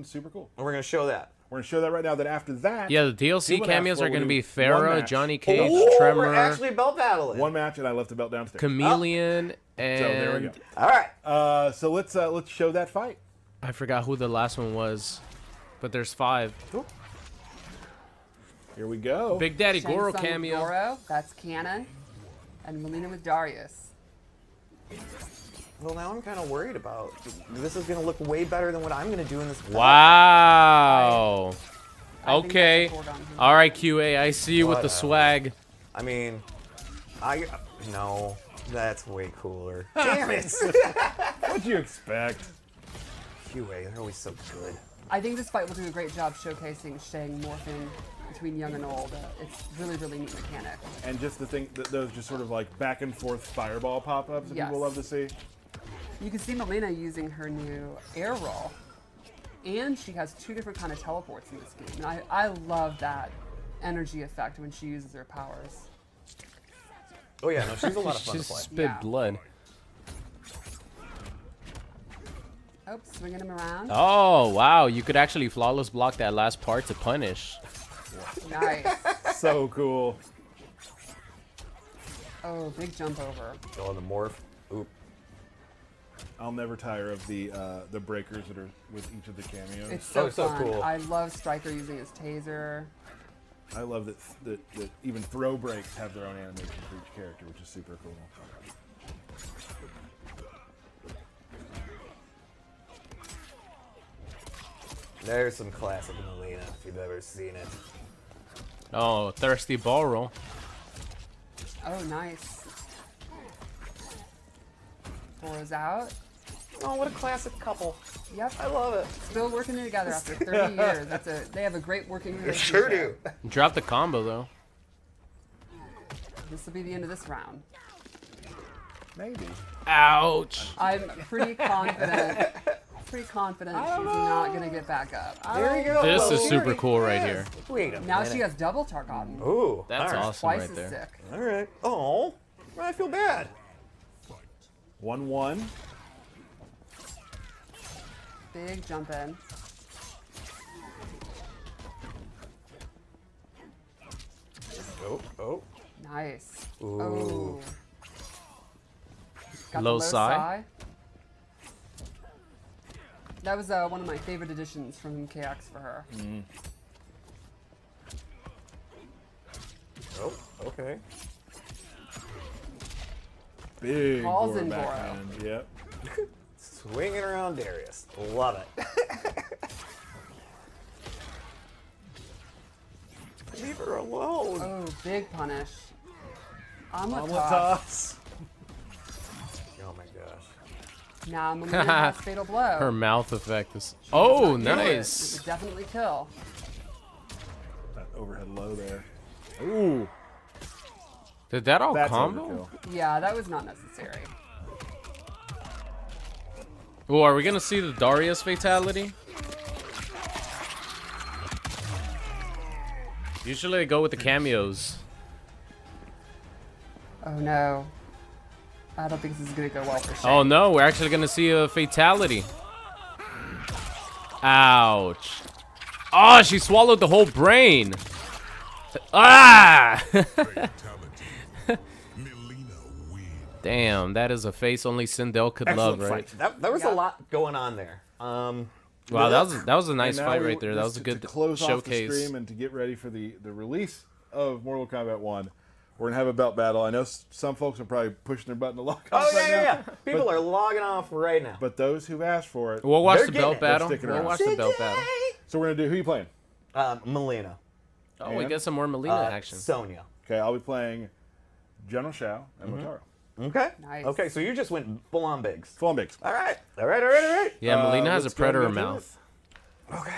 super cool. And we're going to show that. We're gonna show that right now. Then after that, Yeah, the DLC people asked cameos for are going to we be do one Farah, match. Johnny Cage, Oh, Tremor, we're actually belt battling. One match, and I left the belt downstairs. Chameleon, and So there we go. All right. So let's show that fight. I forgot who the last one was, but there's 5. Here we go. Big Daddy Shang Goro Tsung cameo. Goro, that's canon. And Melina with Darius. Well, now I'm kind of worried about this is going to look way better than what I'm going to do in this fight. Wow. I think Okay. that's a foregone All right, QA. I see you with the Whatever. swag. I mean, No, that's way cooler. Damn it! What'd you expect? QA, they're always so good. I think this fight will do a great job showcasing Shang morphing between young and old. It's really, really neat mechanic. And just the thing, those just sort of like back and forth fireball pop-ups that people love to see. You can see Melina using her new air roll. And she has 2 different kind of teleports in this game. And I love that energy effect when she uses her powers. Oh yeah, no, she's a lot of fun She to play. spit blood. Oh, swinging him around. Oh, wow. You could actually flawless block that last part to punish. Nice. So cool. Oh, big jump over. Oh, the morph. Oop. I'll never tire of the breakers that are with each of the cameos. It's so so fun. cool. I love Stryker using his taser. I love that even throw breaks have their own animation for each character, which is super cool. There's some classic Melina, if you've ever seen it. Oh, thirsty ball roll. Oh, nice. Throws out. Oh, what a classic couple. Yep. I love it. Still working together after 30 years. They have a great working They relationship. sure do. Drop the combo, though. This will be the end of this round. Maybe. Ouch. I'm pretty confident. She's not going to get back up. There you go. This Well, is here super it cool right is. here. Wait a Now minute. she has double Targotten. Ooh, That's all right. awesome Twice right as there. sick. All right. Oh, I feel bad. 1-1. Big jump in. Oh. Nice. Ooh. Oh. Got Low the psi. That was one of my favorite additions from KX for her. Oh, okay. Big Balls Goro in Goro. backhand. Yep. Swinging around Darius. Love it. Leave her alone. Oh, big punish. Omelet Omelet toss. toss. Oh my gosh. Now Melina has fatal blow. Her mouth effect is. Oh, It nice. would definitely kill. That overhead low there. Ooh. Did that all That's combo? overkill. Yeah, that was not necessary. Oh, are we gonna see the Darius fatality? Usually they go with the cameos. Oh no. I don't think this is gonna go well for Shang. Oh no, we're actually gonna see a fatality. Ouch. Oh, she swallowed the whole brain. Ah! Damn, that is a face only Sindel could love, right? That was a lot going on there. Wow, that was a nice And now fight we- right there. That just was a to good close off the showcase. stream and to get ready for the release of Mortal Kombat 1. We're gonna have a belt battle. I know some folks are probably pushing their button to lock off Oh, right now. yeah. People are logging off right now. But those who've asked for it, We'll watch They're the getting belt it. battle. They're sticking We'll around. watch the belt battle. so we're gonna do. Who you playing? Melina. Oh, we And? get some more Melina action. Sonya. Okay, I'll be playing General Shao and Motaro. Okay. Nice. Okay, so you just went full on bigs. Full on bigs. All right. All right. Yeah, Melina has a let's go ahead predator and go through mouth.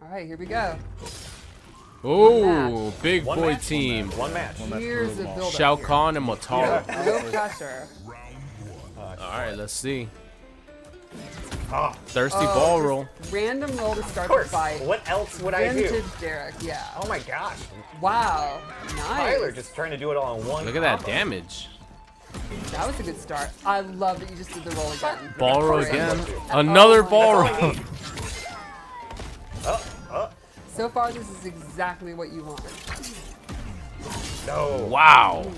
All right, here we go. Oh, big One boy match? team. One match. Years of build-up Shao here. Kahn and Motaro. No pressure. All right, let's see. Ah. Thirsty Oh, ball just roll. Random roll to start Of course. the fight. What else would I do? Vintage Derek, yeah. Oh my gosh. Wow. Nice. Tyler just trying to do it all in one. Look at that combo. damage. That was a good start. I love that you just did the roll again. Ball roll Great. again. Another my ball God. roll. So far, this is exactly what you wanted. No. Wow.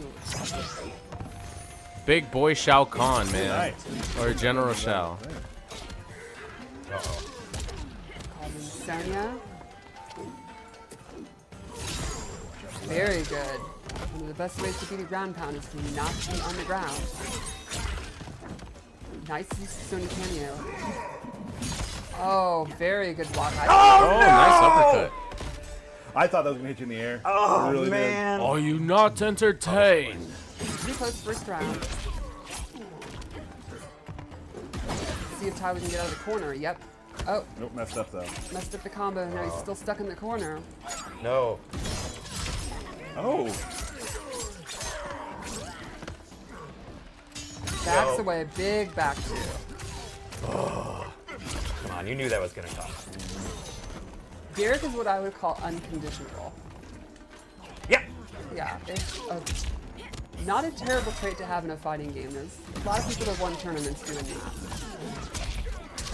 Big boy Shao Kahn, man. Nice. Or General Shao. Called in Sonya. Very good. One of the best ways to beat a ground pound is to not be on the ground. Nice use of Sonya cameo. Oh, very good block. Oh, nice uppercut. I thought that was gonna hit you in the air. Oh It really did. man. Are you not entertained? Pretty close first round. See if Tyler can get out of the corner. Yep. Oh, Nope, messed up though. messed up the combo. Now he's still stuck in the corner. No. Oh, Backs away. Big back two. Come on, you knew that was gonna come. Derek is what I would call unconditional. Yep. Yeah, it's not a terrible trait to have in a fighting game. There's a lot of people that won tournaments doing that.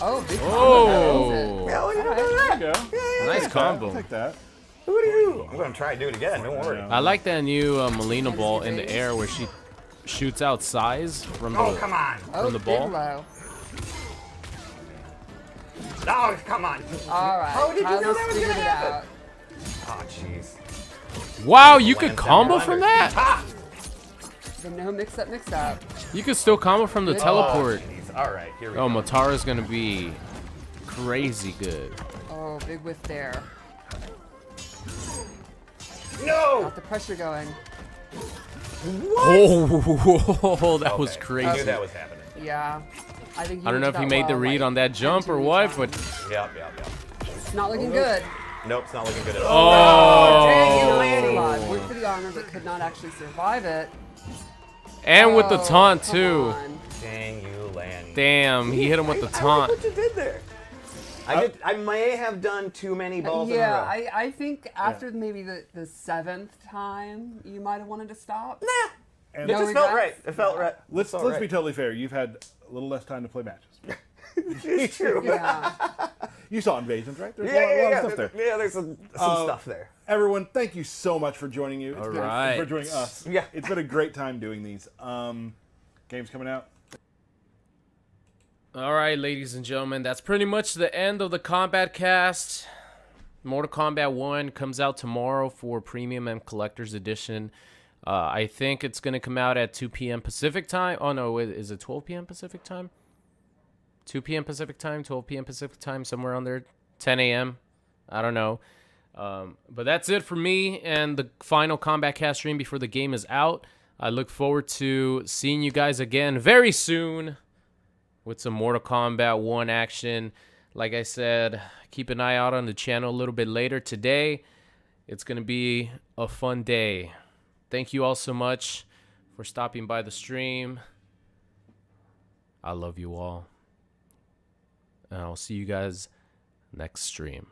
Oh, big combo. Oh. Yeah, look at Alright. that. there you go. Yeah, Nice I'll combo. take that. Who do you? I'm gonna try to do it again. Don't worry. I like that new Melina ball in the air where she shoots out size from the Oh, come on. Oh, the big ball. low. Oh, come on. All right. How did you know Tyler's that was figured gonna it happen? out. Oh, jeez. Wow, you could Lands combo down from under. that? Ha! The no mix up, mix up. You could still combo from the Oh, teleport. Jeez. All right, here we Oh, go. Matara's gonna be crazy good. Oh, big whiff there. No. Got the pressure going. Oh, that was Okay, I crazy. knew that was happening. Yeah. I think I don't know if he made the read on that jump or what, but Yep. It's not looking good. Nope, it's not looking good at all. oh, Dang you, Lanny. Went for the armor, but could not actually survive it. and with the Oh, taunt come too. on. Dang you, Lanny. Damn, he hit him with the I like taunt. what you did there. I may have done too many balls in a Yeah, row. I think after maybe the seventh time, you might have wanted to stop. And It No just felt right. regrets? It felt right. let's Felt be right. totally fair. You've had a little less time to play matches. It's true. Yeah. You saw Invasions, right? There's Yeah, a lot of stuff there. Yeah, there's some stuff there. Everyone, thank you so much for joining you. All right. For joining us. Yeah. It's been a great time doing these. Games coming out. All right, ladies and gentlemen, that's pretty much the end of the Kombat Cast. Mortal Kombat 1 comes out tomorrow for Premium and Collector's Edition. I think it's going to come out at 2 p.m. Pacific time. Oh, no, is it 12 p.m. Pacific time? 2 p.m. Pacific time, 12 p.m. Pacific time, somewhere on there. 10 a.m. I don't know. But that's it for me and the final Kombat Cast stream before the game is out. I look forward to seeing you guys again very soon with some Mortal Kombat 1 action. Like I said, keep an eye out on the channel a little bit later today. It's going to be a fun day. Thank you all so much for stopping by the stream. I love you all. And I'll see you guys next stream.